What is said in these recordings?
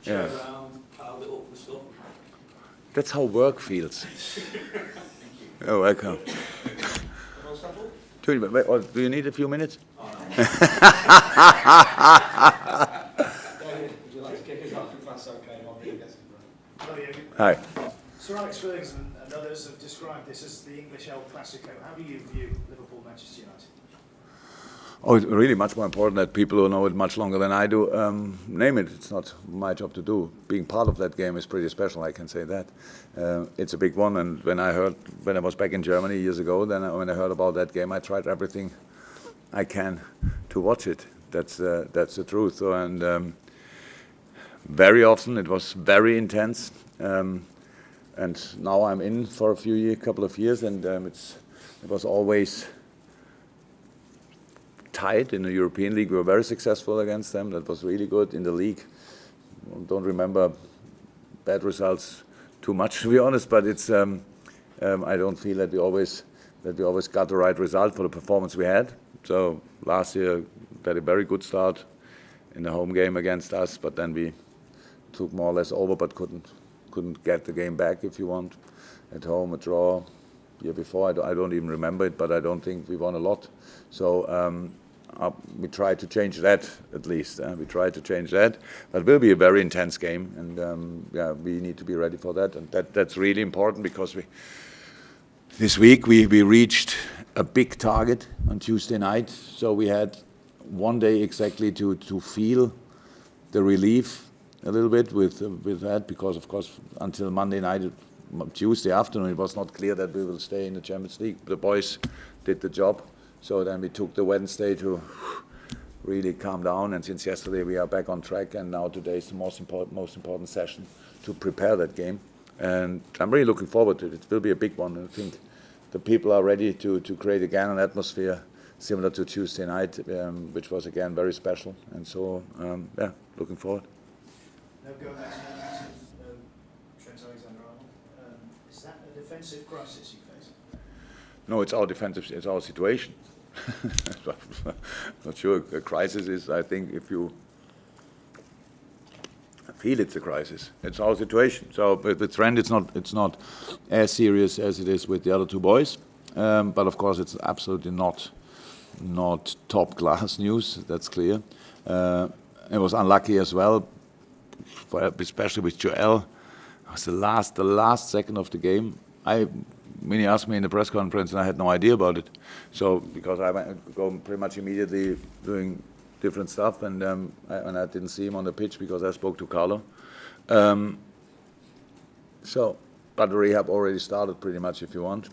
Yeah. That's how work feels. Oh, welcome. Do you need a few minutes? Would you like to kick us off if that's okay? Hi. Sir Alex Ferguson and others have described this as the English El Clasico. How do you view Liverpool Manchester United? Oh, it's really much more important that people who know it much longer than I do name it. It's not my job to do. Being part of that game is pretty special, I can say that. It's a big one, and when I was back in Germany years ago, when I heard about that game, I tried everything I can to watch it. That's the truth. So, and very often it was very intense. And now I'm in for a couple of years, and it was always tight. In the European League, we were very successful against them. That was really good. In the league, don't remember bad results too much, to be honest. But it's I don't feel that we always got the right result for the performance we had. So last year we had a very good start in the home game against us, but then we took more or less over, but couldn't get the game back, if you want. At home, a draw. Year before, I don't even remember it, but I don't think we won a lot. So we try to change that, at least. We try to change that. But it will be a very intense game, and yeah, we need to be ready for that. And that's really important, because this week we reached a big target on Tuesday night. So we had one day exactly to feel the relief a little bit with that, because of course until Monday night, Tuesday afternoon, it was not clear that we will stay in the Champions League. The boys did the job, so then we took the Wednesday to really calm down, and since yesterday we are back on track, and now today is the most important session to prepare that game, and I'm really looking forward to it. It will be a big one, and I think the people are ready to create again an atmosphere similar to Tuesday night, which was again very special, and so yeah, looking forward. No go back to Trent Alexander-Arnold. Is that a defensive crisis you face? No, it's our situation. Not sure a crisis is. I think if you feel it's a crisis, it's our situation. So with Trent, it's not as serious as it is with the other two boys. But of course, it's absolutely not top class news. That's clear. It was unlucky as well, especially with Joel. It was the last second of the game. When he asked me in the press conference, and I had no idea about it. So because I went go pretty much immediately doing different stuff, and I didn't see him on the pitch because I spoke to Carlo. So, but the rehab already started pretty much, if you want.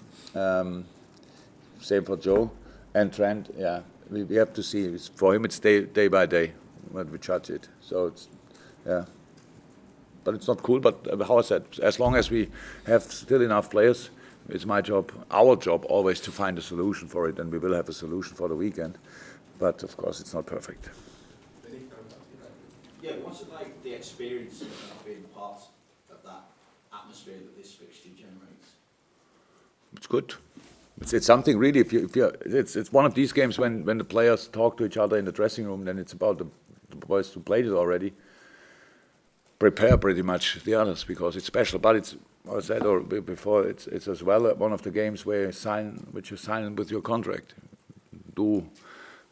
Same for Joe and Trent. Yeah, we have to see. For him, it's day by day when we judge it. So it's yeah. But it's not cool. But how I said, as long as we have still enough players, it's my job, our job, always to find a solution for it, and we will have a solution for the weekend. But of course, it's not perfect. Yeah, what's it like, the experience of being part of that atmosphere that this fixture generates? It's good. It's something really. It's one of these games when the players talk to each other in the dressing room. Then it's about the boys who played it already. Prepare pretty much the others because it's special. But it's, as I said or before, it's as well one of the games where you sign with your contract.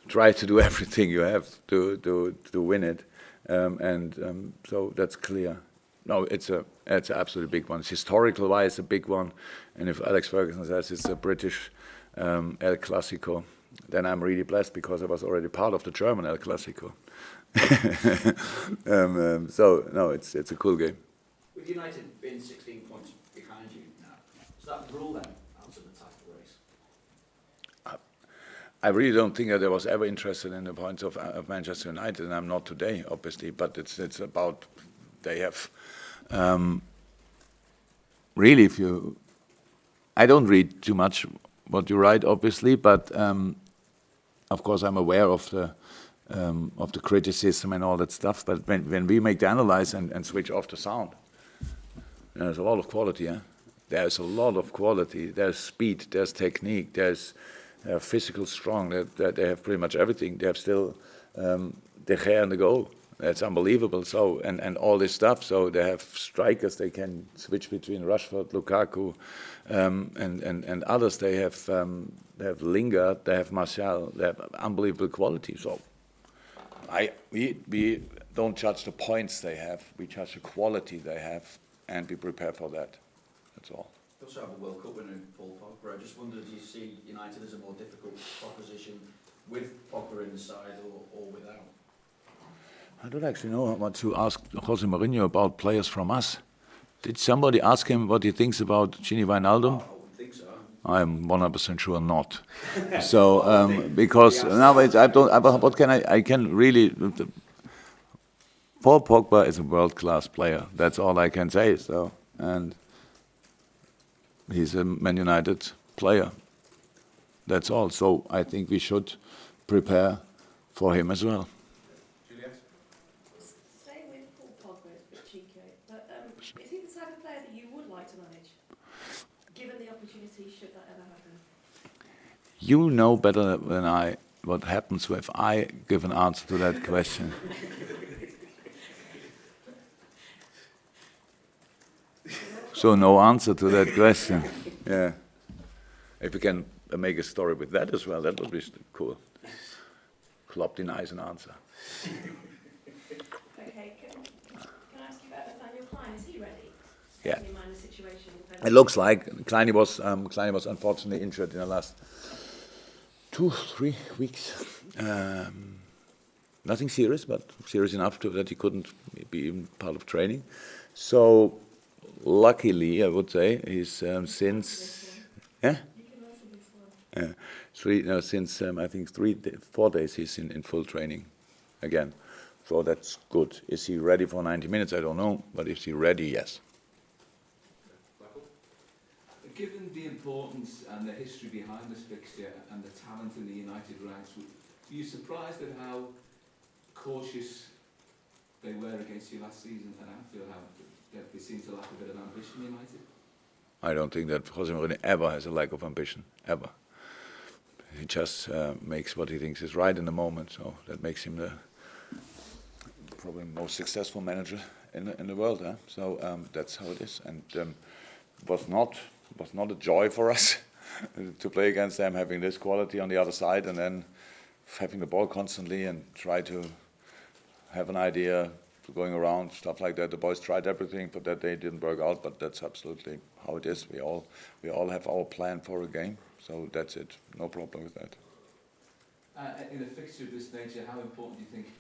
Try to do everything you have to win it, so that's clear. No, it's an absolutely big one. It's historical wise a big one, and if Alex Ferguson says it's a British El Clasico, then I'm really blessed because I was already part of the German El Clasico. So no, it's a cool game. With United being 16 points behind you now, does that rule them out of the title race? I really don't think that I was ever interested in the points of Manchester United, and I'm not today, obviously. But it's about they have really. I don't read too much what you write, obviously, but of course I'm aware of the criticism and all that stuff. But when we make the analyze and switch off the sound, there's a lot of quality. There's a lot of quality. There's speed. There's technique. There's physical strong. They have pretty much everything. They have still De Gea in the goal. That's unbelievable. So and all this stuff. So they have strikers. They can switch between Rashford, Lukaku, and others. They have Lingard. They have Martial. They have unbelievable quality. So we don't judge the points they have. We judge the quality they have, and be prepared for that. That's all. You also have a World Cup winner in Paul Pogba. I just wondered, do you see United as a more difficult proposition with Pogba in the side or without? I don't actually know what to ask Jose Mourinho about players from us. Did somebody ask him what he thinks about Gini Wijnaldum? I wouldn't think so. I'm 100% sure not. So because nowadays I don't. What can I can really. Paul Pogba is a world-class player. That's all I can say. So and he's a Man United player. That's all. So I think we should prepare for him as well. Staying with Paul Pogba is a bit cheeky, but is he the type of player that you would like to manage, given the opportunity should that ever happen? You know better than I what happens if I give an answer to that question. So no answer to that question. Yeah. If we can make a story with that as well, that would be cool. Klopp denies an answer. Okay, can I ask you about Nathaniel Klein? Is he ready? Yeah. Having in mind the situation. It looks like Klein was unfortunately injured in the last 2-3 weeks. Nothing serious, but serious enough that he couldn't be even part of training. So luckily, I would say, he's since yeah. Since I think 4 days he's in full training again. So that's good. Is he ready for 90 minutes? I don't know, but is he ready? Yes. Given the importance and the history behind this fixture and the talent in the United ranks, were you surprised at how cautious they were against you last season and Anfield, how they seem to lack a bit of ambition, United? I don't think that Jose Mourinho ever has a lack of ambition, ever. He just makes what he thinks is right in the moment, so that makes him the probably most successful manager in the world. Huh? So that's how it is, and was not a joy for us to play against them, having this quality on the other side, and then having the ball constantly and try to have an idea going around, stuff like that. The boys tried everything, but that day didn't work out. But that's absolutely how it is. We all have our plan for a game, so that's it. No problem with that. In a fixture of this nature, how important do you think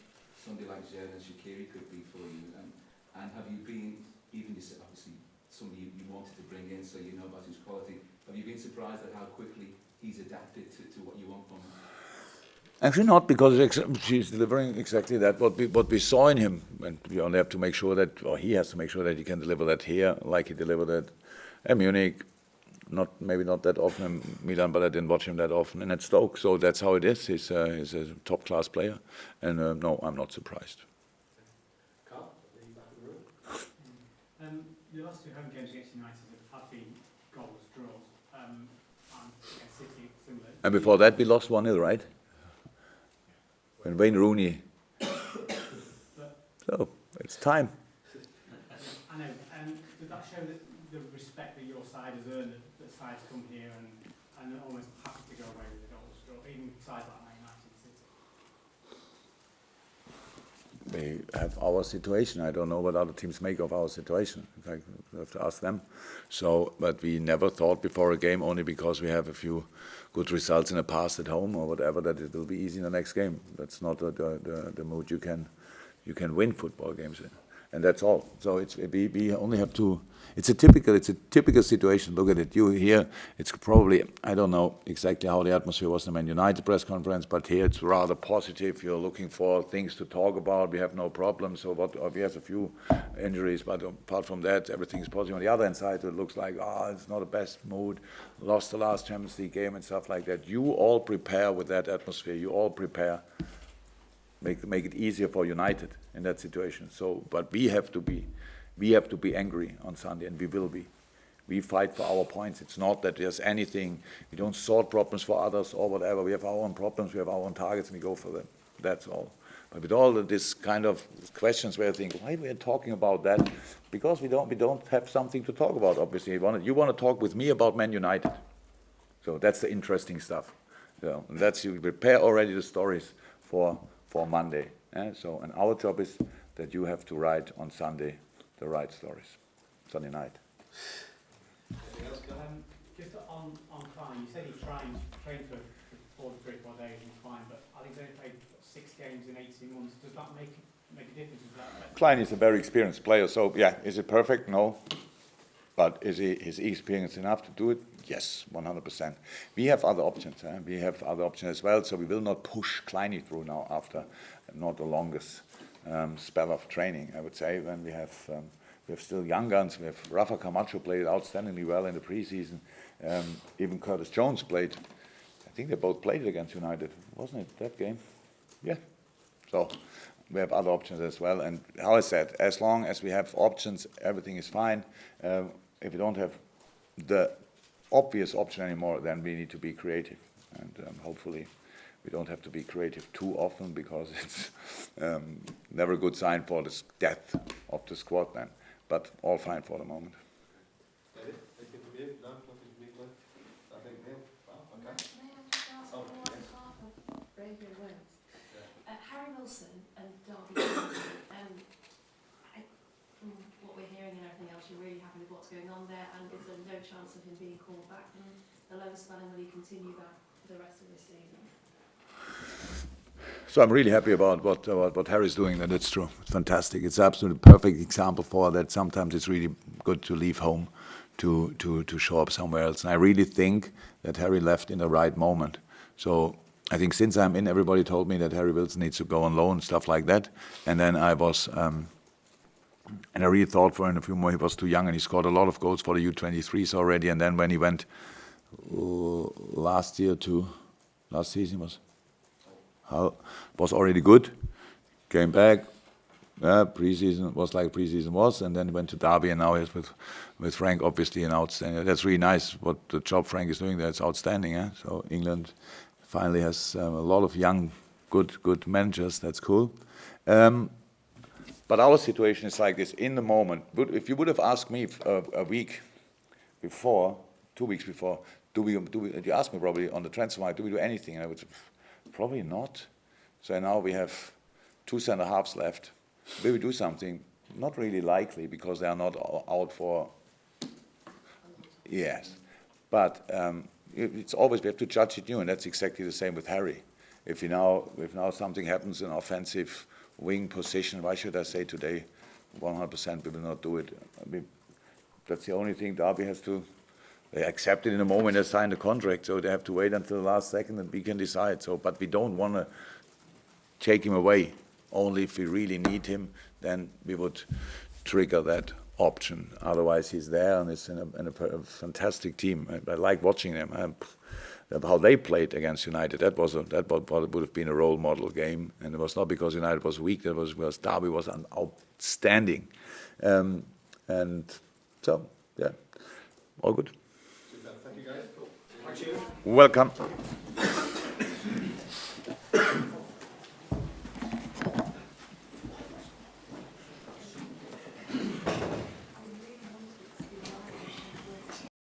somebody like Jurgen and Shaqiri could be for you? And have you been, even yourself, obviously somebody you wanted to bring in, so you know about his quality, have you been surprised at how quickly he's adapted to what you want from him? Actually not, because she's delivering exactly that, what we saw in him. And we only have to make sure that, or he has to make sure that he can deliver that here, like he delivered it at Munich. Maybe not that often in Milan, but I didn't watch him that often. And at Stoke, so that's how it is. He's a top-class player. And no, I'm not surprised. Carl, the back of the room. The last two home games against United have been goalless draws. And against City, similar. And before that, we lost 1-0, right? When Wayne Rooney. So, it's time. I know. Does that show that the respect that your side has earned, that sides come here and are almost happy to go away with the goalless draw, even sides like Man United City? They have our situation. I don't know what other teams make of our situation. In fact, we have to ask them. So, but we never thought before a game, only because we have a few good results in the past at home or whatever, that it will be easy in the next game. That's not the mood you can win football games in, and that's all. So we only have to. It's a typical situation. Look at it. You here, it's probably, I don't know exactly how the atmosphere was in the Man United press conference, but here it's rather positive. You're looking for things to talk about. We have no problems. So we have a few injuries, but apart from that, everything's positive. On the other hand side, it looks like, it's not the best mood. Lost the last Champions League game and stuff like that. You all prepare with that atmosphere. You all prepare. Make it easier for United in that situation. So, but we have to be angry on Sunday, and we will be. We fight for our points. It's not that there's anything, we don't sort problems for others or whatever. We have our own problems, we have our own targets, and we go for them. That's all. But with all of this kind of questions where I think, why we are talking about that? Because we don't have something to talk about, obviously. You want to talk with me about Man United. So that's the interesting stuff. So, and that's, you prepare already the stories for Monday. So, and our job is that you have to write on Sunday the right stories, Sunday night. Just on Klein, you said he trained for 4 to 4 days and fine, but I think they played 6 games in 18 months. Does that make a difference? Klein is a very experienced player, so yeah, is it perfect? No. But is he experienced enough to do it? Yes, 100%. We have other options. We have other options as well, so we will not push Kleiny through now after not the longest spell of training, I would say, when we have still young guns. We have Rafa Camacho played outstandingly well in the preseason. Even Curtis Jones played. I think they both played against United, wasn't it, that game? Yeah. So we have other options as well. And how I said, as long as we have options, everything is fine. If we don't have the obvious option anymore, then we need to be creative. And hopefully we don't have to be creative too often, because it's never a good sign for the depth of the squad then. But all fine for the moment. David, anything from you? No, nothing from me, Glenn? I think Neil. Wow, okay. May I just ask Oh, on yes. behalf of Radio Wales? Yeah. Harry Wilson and Derby, from what we're hearing and everything else, you're really happy with what's going on there, and is there no chance of him being called back from the lower spell, and will he continue that for the rest of this season? So I'm really happy about what Harry's doing, and it's true. It's fantastic. It's absolutely perfect example for that. Sometimes it's really good to leave home to show up somewhere else. And I really think that Harry left in the right moment. So I think since I'm in, everybody told me that Harry Wilson needs to go on loan, stuff like that. And then I was, and I really thought for him a few more, he was too young, and he scored a lot of goals for the U23s already. And then when he went last season was already good, came back, preseason was like preseason was, and then went to Derby, and now he's with Frank, obviously an outstanding. That's really nice, what the job Frank is doing, that's outstanding. So England finally has a lot of young, good managers, that's cool. But our situation is like this, in the moment. If you would have asked me a week before, 2 weeks before, you asked me probably on the transfer market, do we do anything? And I would say, probably not. So now we have 2 centre-halves left. Will we do something? Not really likely, because they are not out for... Yes. But it's always, we have to judge it new, and that's exactly the same with Harry. If now something happens in offensive wing position, why should I say today 100% we will not do it? I mean, that's the only thing Derby has to... They accept it in the moment they sign the contract, so they have to wait until the last second and we can decide. So, but we don't want to take him away. Only if we really need him, then we would trigger that option. Otherwise, he's there, and it's in a fantastic team. I like watching them. How they played against United, that would have been a role model game. And it was not because United was weak, that was because Derby was outstanding. And so, yeah, all good. Thank you, guys. Thank you. Welcome.